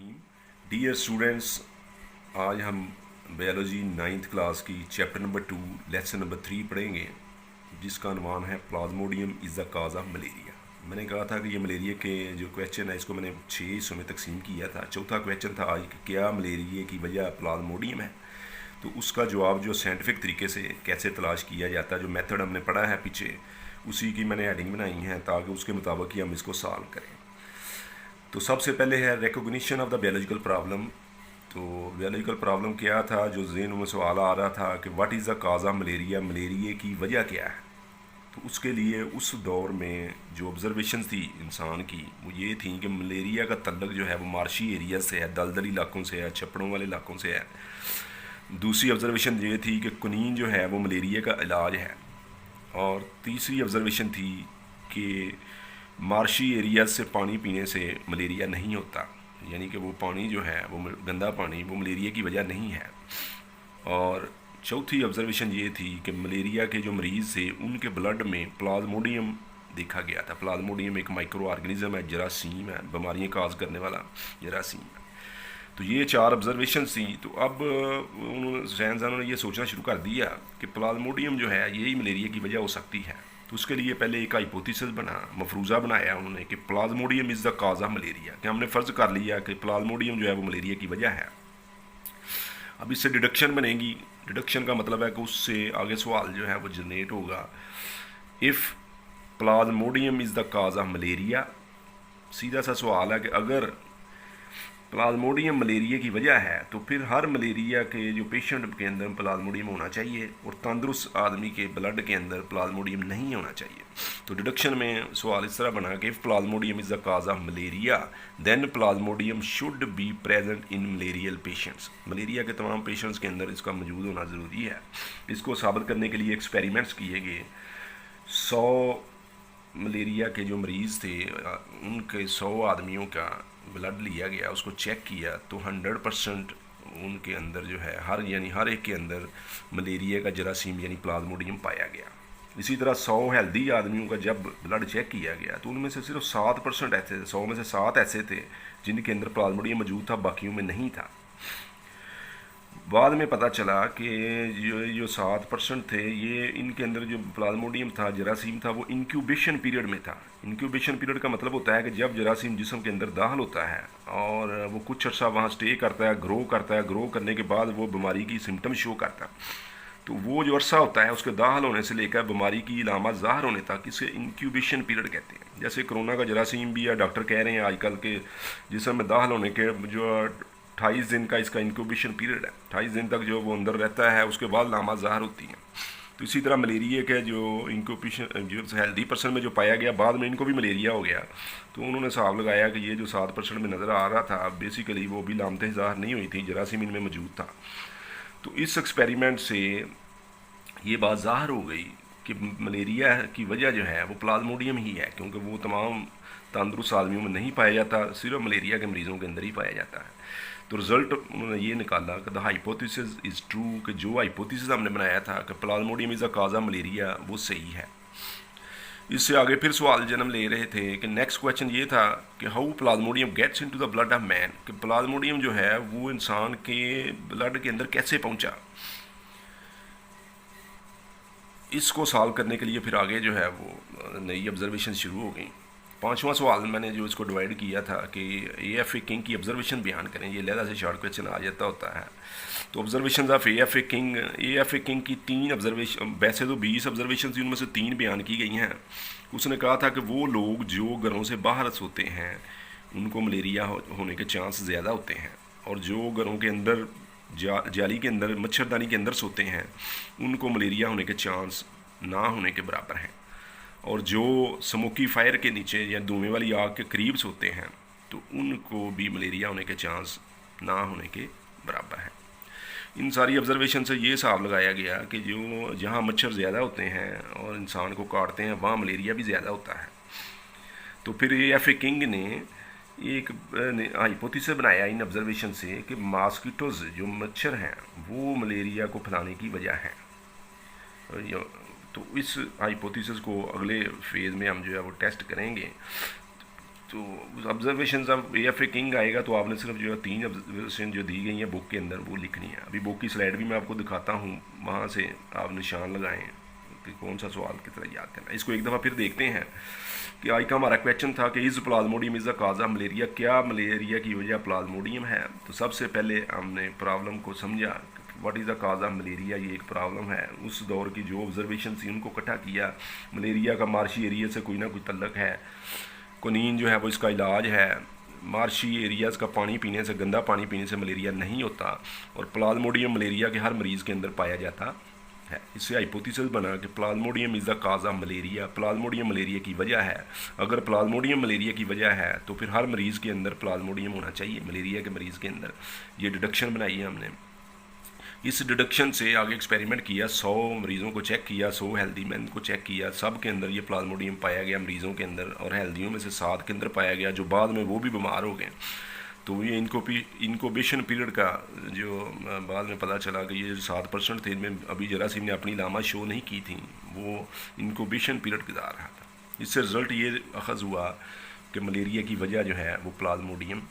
रहीम। Dear students, आज हम biology 9th class की चैप्टर नंबर 2 लेसन नंबर 3 पढ़ेंगे, जिसका अनुमान है Plasmodium is the cause of malaria. मैंने कहा था कि ये मलेरिया के जो क्वेश्चन है इसको मैंने 6 हिस्सों में तकसीम किया था। चौथा क्वेश्चन था आज कि क्या मलेरिया की वजह प्लाज्मोडियम है, तो उसका जवाब जो साइंटिफिक तरीके से कैसे तलाश किया जाता है, जो मेथड हमने पढ़ा है पीछे, उसी की मैंने हेडिंग बनाई है ताकि उसके मुताबिक ही हम इसको सॉल्व करें। तो सबसे पहले है recognition of the biological problem. तो बायोलॉजिकल प्रॉब्लम क्या था, जो ज़हन में सवाल आ रहा था कि what is the cause of malaria, malaria की वजह क्या है। तो उसके लिए उस दौर में जो ऑब्जर्वेशन थी इंसान की वो ये थी कि मलेरिया का तल्लक जो है वो मार्शी एरिया से है, दलदली इलाकों से है, छप्पड़ों वाले इलाकों से है। दूसरी ऑब्जर्वेशन ये थी कि कुनीन जो है वो मलेरिया का इलाज है। और तीसरी ऑब्जर्वेशन थी कि मार्शी एरिया से पानी पीने से मलेरिया नहीं होता, यानी कि वो पानी जो है वो गंदा पानी वो मलेरिया की वजह नहीं है। और चौथी ऑब्जर्वेशन ये थी कि मलेरिया के जो मरीज़ थे उनके ब्लड में प्लाज्मोडियम देखा गया था। प्लाज्मोडियम एक माइक्रो ऑर्गेनिज्म है, जरासीम है, बीमारियाँ काज करने वाला जरासीम है। तो ये 4 ऑब्जर्वेशन थी। तो अब उन्होंने साइंसदानों ने ये सोचना शुरू कर दिया कि प्लाज्मोडियम जो है यही मलेरिया की वजह हो सकती है। तो उसके लिए पहले एक हाइपोथेसिस बना, मफरूज़ा बनाया उन्होंने कि Plasmodium is the cause of malaria, कि हमने फ़र्ज़ कर लिया कि प्लाज्मोडियम जो है वो मलेरिया की वजह है। अब इससे डिडक्शन बनेगी। डिडक्शन का मतलब है कि उससे आगे सवाल जो है वो जनरेट होगा, if plasmodium is the cause of malaria. सीधा सा सवाल है कि अगर प्लाज्मोडियम मलेरिया की वजह है तो फिर हर मलेरिया के जो पेशेंट के अंदर प्लाज्मोडियम होना चाहिए और तंदुरुस्त आदमी के ब्लड के अंदर प्लाज्मोडियम नहीं होना चाहिए। तो डिडक्शन में सवाल इस तरह बना कि if plasmodium is the cause of malaria then plasmodium should be present in malarial patients. Malaria के तमाम पेशेंट्स के अंदर इसका मौजूद होना ज़रूरी है। इसको साबित करने के लिए एक्सपेरिमेंट्स किए गए। 100 मलेरिया के जो मरीज़ थे उनके 100 आदमियों का ब्लड लिया गया, उसको चेक किया, तो 100% उनके अंदर जो है हर एक के अंदर मलेरिया का जरासीम यानी प्लाज्मोडियम पाया गया। इसी तरह 100 हेल्दी आदमियों का जब ब्लड चेक किया गया तो उनमें से सिर्फ 7% ऐसे थे, 100 में से 7 ऐसे थे जिनके अंदर प्लाज्मोडियम मौजूद था, बाकियों में नहीं था। बाद में पता चला कि जो 7% थे ये इनके अंदर जो प्लाज्मोडियम था, जरासीम था, वो इंक्यूबेशन पीरियड में था। इंक्यूबेशन पीरियड का मतलब होता है कि जब जरासीम जिस्म के अंदर दाखिल होता है और वो कुछ अर्सा वहाँ स्टे करता है, ग्रो करता है, ग्रो करने के बाद वो बीमारी की सिम्टम शो करता है। तो वो जो अरसा होता है उसके दाखिल होने से लेकर बीमारी की इलामत ज़ाहिर होने तक इसे इंक्यूबेशन पीरियड कहते हैं। जैसे कोरोना का जरासीम भी या डॉक्टर कह रहे हैं आजकल के जिस्म में दाखिल होने के जो 28 दिन का इसका इंक्यूबेशन पीरियड है, 28 दिन तक जो वो अंदर रहता है उसके बाद लामा ज़ाहिर होती हैं। तो इसी तरह मलेरिया के जो इंक्यूबेशन जो हेल्दी पर्सन में जो पाया गया, बाद में इनको भी मलेरिया हो गया। तो उन्होंने हिसाब लगाया कि ये जो 7% में नज़र आ रहा था बेसिकली वो भी लामतें ज़ाहिर नहीं हुई थी, जरासीम इनमें मौजूद था। तो इस एक्सपेरिमेंट से ये बात ज़ाहिर हो गई कि मलेरिया की वजह जो है वो प्लाज्मोडियम ही है, क्योंकि वो तमाम तंदुरुस्त आदमियों में नहीं पाया जाता, सिर्फ मलेरिया के मरीज़ों के अंदर ही पाया जाता है। तो रिज़ल्ट उन्होंने ये निकाला कि द हाइपोथेसिस इज़ ट्रू, कि जो हाइपोथेसिस हमने बनाया था कि प्लाज्मोडियम इज़ अ काज़ ऑफ मलेरिया वो सही है। इससे आगे फिर सवाल जन्म ले रहे थे कि नेक्स्ट क्वेश्चन ये था कि how plasmodium gets into the blood of man, कि प्लाज्मोडियम जो है वो इंसान के ब्लड के अंदर कैसे पहुंचा। इसको सॉल्व करने के लिए फिर आगे जो है वो नई ऑब्जर्वेशन शुरू हो गई। 5वां सवाल मैंने जो इसको डिवाइड किया था कि AFA किंग की ऑब्जर्वेशन बयान करें। ये लहदा से शॉर्ट क्वेश्चन आ जाता होता है। तो ऑब्जर्वेशन ऑफ AFA किंग की 3 ऑब्जर्वेशन, वैसे तो 20 ऑब्जर्वेशन थी, उनमें से 3 बयान की गई हैं। उसने कहा था कि वो लोग जो घरों से बाहर सोते हैं उनको मलेरिया होने के चांस ज़्यादा होते हैं, और जो घरों के अंदर जाली के अंदर मच्छरदानी के अंदर सोते हैं उनको मलेरिया होने के चांस ना होने के बराबर हैं, और जो स्मोकी फायर के नीचे या धुएं वाली आग के करीब सोते हैं तो उनको भी मलेरिया होने के चांस ना होने के बराबर हैं। इन सारी ऑब्जर्वेशन से ये हिसाब लगाया गया कि जो जहाँ मच्छर ज़्यादा होते हैं और इंसान को काटते हैं वहाँ मलेरिया भी ज़्यादा होता है। तो फिर AFA किंग ने एक हाइपोथेसिस बनाया इन ऑब्जर्वेशन से कि मॉस्किटोज जो मच्छर हैं वो मलेरिया को फैलाने की वजह है। तो इस हाइपोथेसिस को अगले फेज़ में हम जो है वो टेस्ट करेंगे। तो ऑब्जर्वेशन अब AFA किंग आएगा तो आपने सिर्फ जो 3 ऑब्जर्वेशन जो दी गई हैं बुक के अंदर वो लिखनी है। अभी बुक की स्लाइड भी मैं आपको दिखाता हूँ, वहाँ से आप निशान लगाएं कि कौन सा सवाल कितना याद करना। इसको एक दफ़ा फिर देखते हैं कि आज का हमारा क्वेश्चन था कि is Plasmodium is the cause of malaria, क्या मलेरिया की वजह प्लाज्मोडियम है। तो सबसे पहले हमने प्रॉब्लम को समझा, what is the cause of malaria, ये एक प्रॉब्लम है। उस दौर की जो ऑब्जर्वेशन थी उनको इकट्ठा किया। मलेरिया का मार्शी एरिया से कोई ना कोई तल्लक है, क्विनीन जो है वो इसका इलाज है। मार्शी एरियाज़ का पानी पीने से, गंदा पानी पीने से मलेरिया नहीं होता, और प्लाज्मोडियम मलेरिया के हर मरीज़ के अंदर पाया जाता है। इससे हाइपोथेसिस बना कि Plasmodium is the cause of malaria, Plasmodium malaria की वजह है। अगर प्लाज्मोडियम मलेरिया की वजह है तो फिर हर मरीज़ के अंदर प्लाज्मोडियम होना चाहिए, मलेरिया के मरीज़ के अंदर। ये डिडक्शन बनाई है हमने। इस डिडक्शन से आगे एक्सपेरिमेंट किया, 100 मरीज़ों को चेक किया, 100 हेल्दी मैन को चेक किया, सब के अंदर ये प्लाज्मोडियम पाया गया मरीज़ों के अंदर, और हेल्दियों में से 7 के अंदर पाया गया, जो बाद में वो भी बीमार हो गए। तो ये इनकोबेशन पीरियड का जो बाद में पता चला कि ये जो 7% थे, इनमें अभी जरासीम ने अपनी लामा शो नहीं की थी, वो इनकोबेशन पीरियड गुजार रहा था। इससे रिज़ल्ट ये अखज़ हुआ कि मलेरिया की वजह जो है वो प्लाज्मोडियम